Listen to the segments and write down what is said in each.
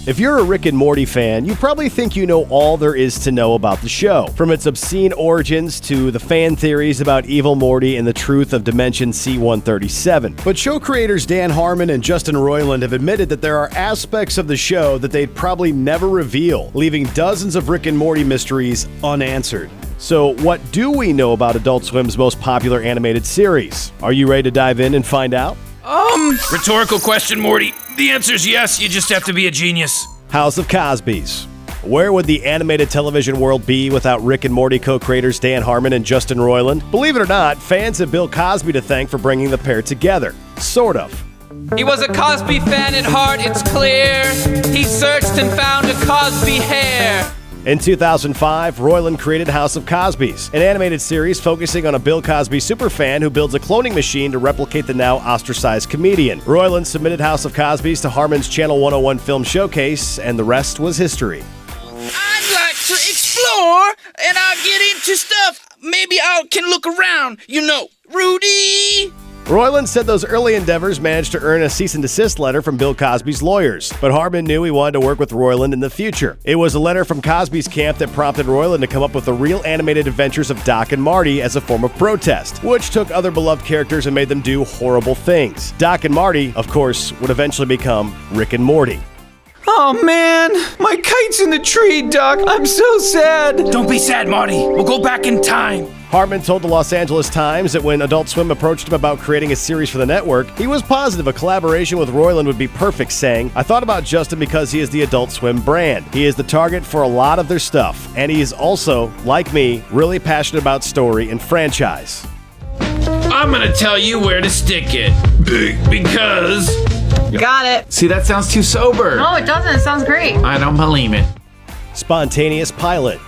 If you're a Rick and Morty fan, you probably think you know all there is to know about the show. From its obscene origins to the fan theories about evil Morty and the truth of Dimension C-137. But show creators Dan Harmon and Justin Roiland have admitted that there are aspects of the show that they'd probably never reveal, leaving dozens of Rick and Morty mysteries unanswered. So what do we know about Adult Swim's most popular animated series? Are you ready to dive in and find out? Rhetorical question, Morty. The answer's yes, you just have to be a genius. House of Cosbys. Where would the animated television world be without Rick and Morty co-creators Dan Harmon and Justin Roiland? Believe it or not, fans have Bill Cosby to thank for bringing the pair together. Sort of. He was a Cosby fan at heart, it's clear. He searched and found a Cosby hair. In 2005, Roiland created House of Cosbys, an animated series focusing on a Bill Cosby superfan who builds a cloning machine to replicate the now ostracized comedian. Roiland submitted House of Cosbys to Harmon's Channel 101 Film Showcase, and the rest was history. I'd like to explore, and I'll get into stuff. Maybe I can look around, Rudy. Roiland said those early endeavors managed to earn a cease and desist letter from Bill Cosby's lawyers, but Harmon knew he wanted to work with Roiland in the future. It was a letter from Cosby's camp that prompted Roiland to come up with the real animated adventures of Doc and Marty as a form of protest, which took other beloved characters and made them do horrible things. Doc and Marty, of course, would eventually become Rick and Morty. Oh man, my kite's in the tree, Doc. I'm so sad. Don't be sad, Marty. We'll go back in time. Harmon told the Los Angeles Times that when Adult Swim approached him about creating a series for the network, he was positive a collaboration with Roiland would be perfect, saying, "I thought about Justin because he is the Adult Swim brand. He is the target for a lot of their stuff, and he is also, like me, really passionate about story and franchise." I'm gonna tell you where to stick it. Because... Got it. See, that sounds too sober. No, it doesn't. It sounds great. I don't believe it. Spontaneous pilot.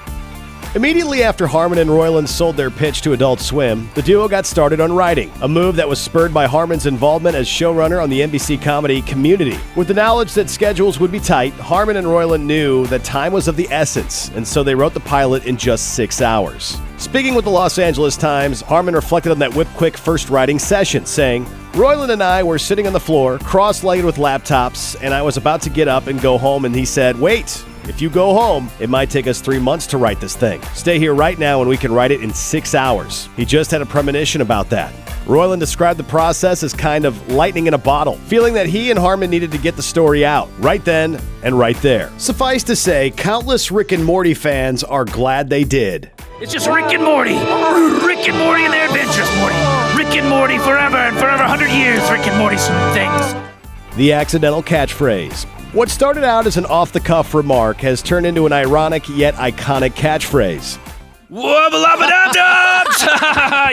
Immediately after Harmon and Roiland sold their pitch to Adult Swim, the duo got started on writing, a move that was spurred by Harmon's involvement as showrunner on the NBC comedy Community. With the knowledge that schedules would be tight, Harmon and Roiland knew that time was of the essence, and so they wrote the pilot in just 6 hours. Speaking with the Los Angeles Times, Harmon reflected on that whip-quick first writing session, saying, "Roiland and I were sitting on the floor, cross-legged with laptops, and I was about to get up and go home, and he said, 'Wait, if you go home, it might take us 3 months to write this thing. Stay here right now and we can write it in 6 hours.' He just had a premonition about that." Roiland described the process as kind of lightning in a bottle, feeling that he and Harmon needed to get the story out, right then and right there. Suffice to say, countless Rick and Morty fans are glad they did. It's just Rick and Morty. Rick and Morty and their adventures, Morty. Rick and Morty forever and forever, 100 years. Rick and Morty things. The accidental catchphrase. What started out as an off-the-cuff remark has turned into an ironic yet iconic catchphrase. Wubba-lubba-dub-dubs!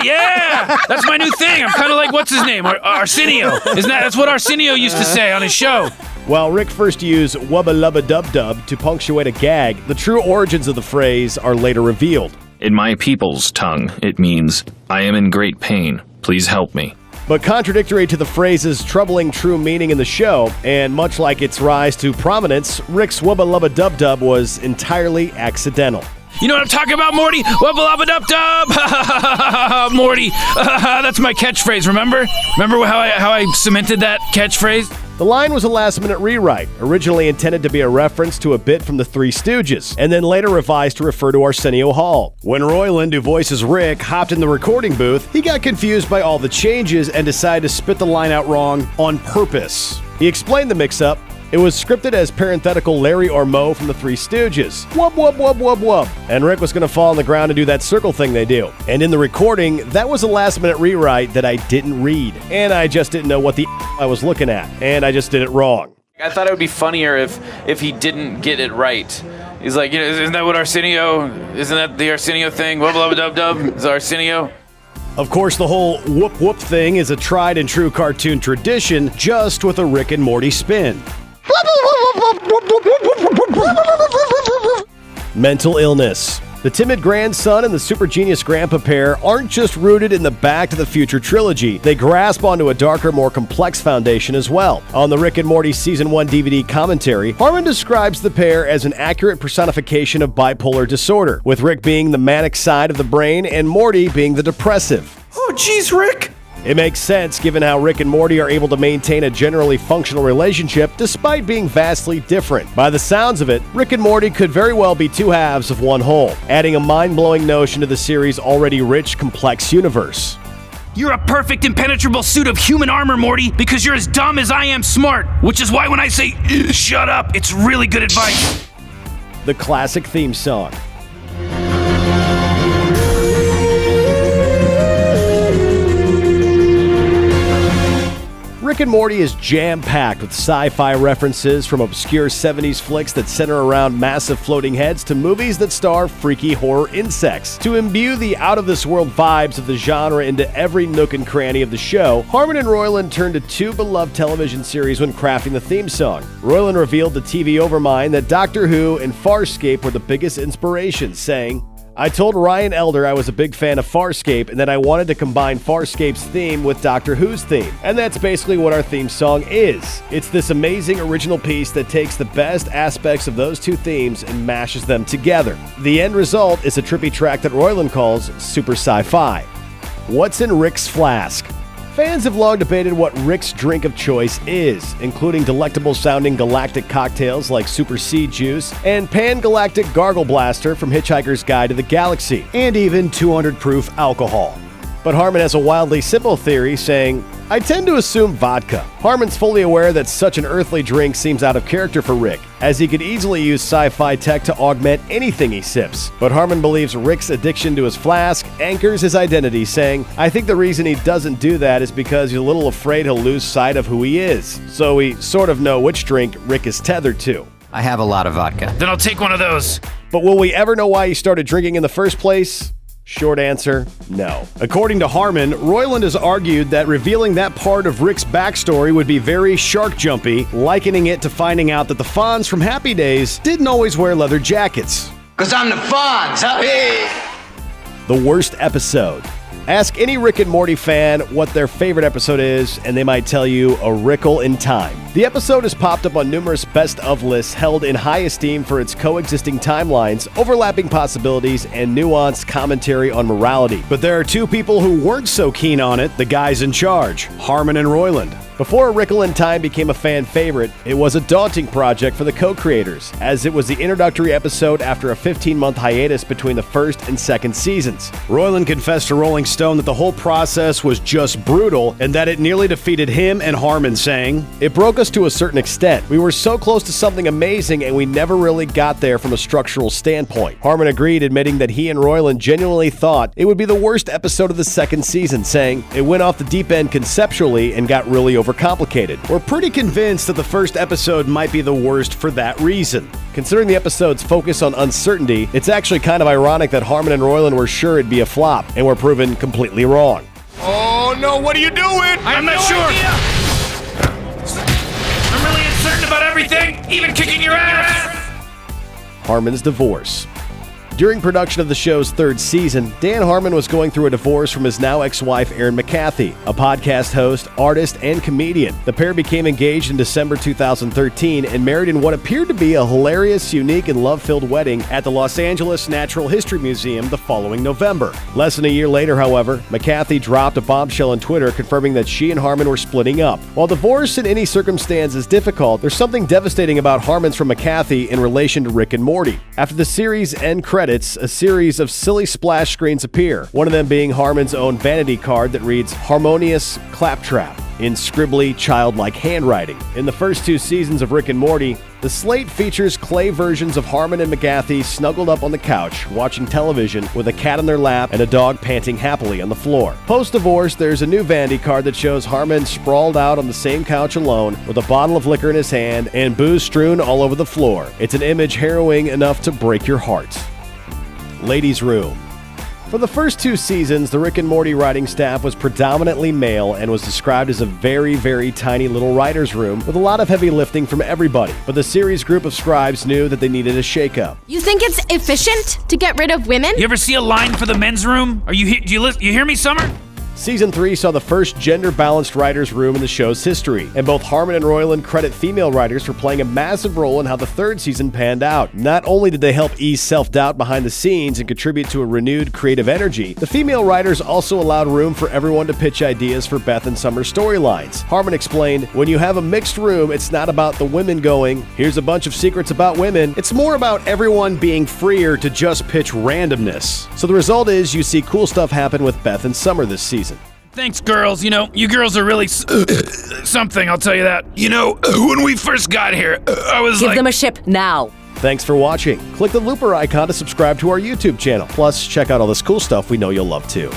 Yeah! That's my new thing. I'm kind of like, what's his name? Arsenio. That's what Arsenio used to say on his show. While Rick first used wubba-lubba-dub-dub to punctuate a gag, the true origins of the phrase are later revealed. In my people's tongue, it means, I am in great pain. Please help me. But contradictory to the phrase's troubling true meaning in the show, and much like its rise to prominence, Rick's wubba-lubba-dub-dub was entirely accidental. You know what I'm talking about, Morty? Wubba-lubba-dub-dub! Morty, that's my catchphrase, remember? Remember how I cemented that catchphrase? The line was a last-minute rewrite, originally intended to be a reference to a bit from the Three Stooges, and then later revised to refer to Arsenio Hall. When Roiland, who voices Rick, hopped in the recording booth, he got confused by all the changes and decided to spit the line out wrong on purpose. He explained the mix-up. It was scripted as parenthetical Larry or Moe from the Three Stooges. Wub, wub, wub, wub, wub. And Rick was going to fall on the ground and do that circle thing they do. And in the recording, that was a last-minute rewrite that I didn't read. And I just didn't know what the I was looking at. And I just did it wrong. I thought it would be funnier if he didn't get it right. He's like, isn't that what Arsenio, isn't that the Arsenio thing? Wub, wub, dub, dub, is Arsenio? Of course, the whole whoop whoop thing is a tried and true cartoon tradition, just with a Rick and Morty spin. Mental illness. The timid grandson and the super genius grandpa pair aren't just rooted in the Back to the Future trilogy. They grasp onto a darker, more complex foundation as well. On the Rick and Morty Season 1 DVD commentary, Harmon describes the pair as an accurate personification of bipolar disorder, with Rick being the manic side of the brain and Morty being the depressive. Oh, geez, Rick. It makes sense given how Rick and Morty are able to maintain a generally functional relationship despite being vastly different. By the sounds of it, Rick and Morty could very well be two halves of one whole, adding a mind-blowing notion to the series' already rich, complex universe. You're a perfect impenetrable suit of human armor, Morty, because you're as dumb as I am smart, which is why when I say, shut up, it's really good advice. The classic theme song. Rick and Morty is jam-packed with sci-fi references from obscure 70s flicks that center around massive floating heads to movies that star freaky horror insects. To imbue the out-of-this-world vibes of the genre into every nook and cranny of the show, Harmon and Roiland turned to two beloved television series when crafting the theme song. Roiland revealed to TV Overmind that Doctor Who and Farscape were the biggest inspirations, saying, "I told Ryan Elder I was a big fan of Farscape and that I wanted to combine Farscape's theme with Doctor Who's theme. And that's basically what our theme song is. It's this amazing original piece that takes the best aspects of those two themes and mashes them together. The end result is a trippy track that Roiland calls super sci-fi." What's in Rick's flask? Fans have long debated what Rick's drink of choice is, including delectable-sounding galactic cocktails like Super Seed Juice and Pan-Galactic Gargle Blaster from Hitchhiker's Guide to the Galaxy, and even 200-proof alcohol. But Harmon has a wildly simple theory, saying, "I tend to assume vodka." Harmon's fully aware that such an earthly drink seems out of character for Rick, as he could easily use sci-fi tech to augment anything he sips. But Harmon believes Rick's addiction to his flask anchors his identity, saying, "I think the reason he doesn't do that is because he's a little afraid he'll lose sight of who he is. So we sort of know which drink Rick is tethered to." I have a lot of vodka. Then I'll take one of those. But will we ever know why he started drinking in the first place? Short answer, no. According to Harmon, Roiland has argued that revealing that part of Rick's backstory would be very shark-jumpy, likening it to finding out that the Fonz from Happy Days didn't always wear leather jackets. Cause I'm the Fonz, huh? Hey. The worst episode. Ask any Rick and Morty fan what their favorite episode is, and they might tell you A Wrinkle in Time. The episode has popped up on numerous best-of lists held in high esteem for its coexisting timelines, overlapping possibilities, and nuanced commentary on morality. But there are two people who weren't so keen on it, the guys in charge, Harmon and Roiland. Before A Wrinkle in Time became a fan favorite, it was a daunting project for the co-creators, as it was the introductory episode after a 15-month hiatus between the first and second seasons. Roiland confessed to Rolling Stone that the whole process was just brutal and that it nearly defeated him and Harmon, saying, "It broke us to a certain extent. We were so close to something amazing and we never really got there from a structural standpoint." Harmon agreed, admitting that he and Roiland genuinely thought it would be the worst episode of the second season, saying, "It went off the deep end conceptually and got really overcomplicated. We're pretty convinced that the first episode might be the worst for that reason." Considering the episode's focus on uncertainty, it's actually kind of ironic that Harmon and Roiland were sure it'd be a flop and were proven completely wrong. Oh no, what are you doing? I'm not sure. I'm really uncertain about everything, even kicking your ass. Harmon's divorce. During production of the show's third season, Dan Harmon was going through a divorce from his now ex-wife Erin McCarthy, a podcast host, artist, and comedian. The pair became engaged in December 2013 and married in what appeared to be a hilarious, unique, and love-filled wedding at the Los Angeles Natural History Museum the following November. Less than a year later, however, McCarthy dropped a bombshell on Twitter confirming that she and Harmon were splitting up. While divorce in any circumstance is difficult, there's something devastating about Harmon's from McCarthy in relation to Rick and Morty. After the series' end credits, a series of silly splash screens appear, one of them being Harmon's own vanity card that reads "Harmonious Claptrap" in scribbly, childlike handwriting. In the first two seasons of Rick and Morty, the slate features clay versions of Harmon and McCarthy snuggled up on the couch, watching television with a cat on their lap and a dog panting happily on the floor. Post-divorce, there's a new vanity card that shows Harmon sprawled out on the same couch alone with a bottle of liquor in his hand and booze strewn all over the floor. It's an image harrowing enough to break your heart. Ladies' Room. For the first two seasons, the Rick and Morty writing staff was predominantly male and was described as a very, very tiny little writer's room with a lot of heavy lifting from everybody. But the series group of scribes knew that they needed a shakeup. You think it's efficient to get rid of women? You ever see a line for the men's room? Are you do you hear me, Summer? Season 3 saw the first gender-balanced writers' room in the show's history, and both Harmon and Roiland credit female writers for playing a massive role in how the third season panned out. Not only did they help ease self-doubt behind the scenes and contribute to a renewed creative energy, the female writers also allowed room for everyone to pitch ideas for Beth and Summer's storylines. Harmon explained, "When you have a mixed room, it's not about the women going, 'Here's a bunch of secrets about women.' It's more about everyone being freer to just pitch randomness. So the result is you see cool stuff happen with Beth and Summer this season." Thanks, girls. You know, you girls are really something, I'll tell you that. You know, when we first got here, I was Give them a ship now. Thanks for watching. Click the looper icon to subscribe to our YouTube channel. Plus, check out all this cool stuff we know you'll love too.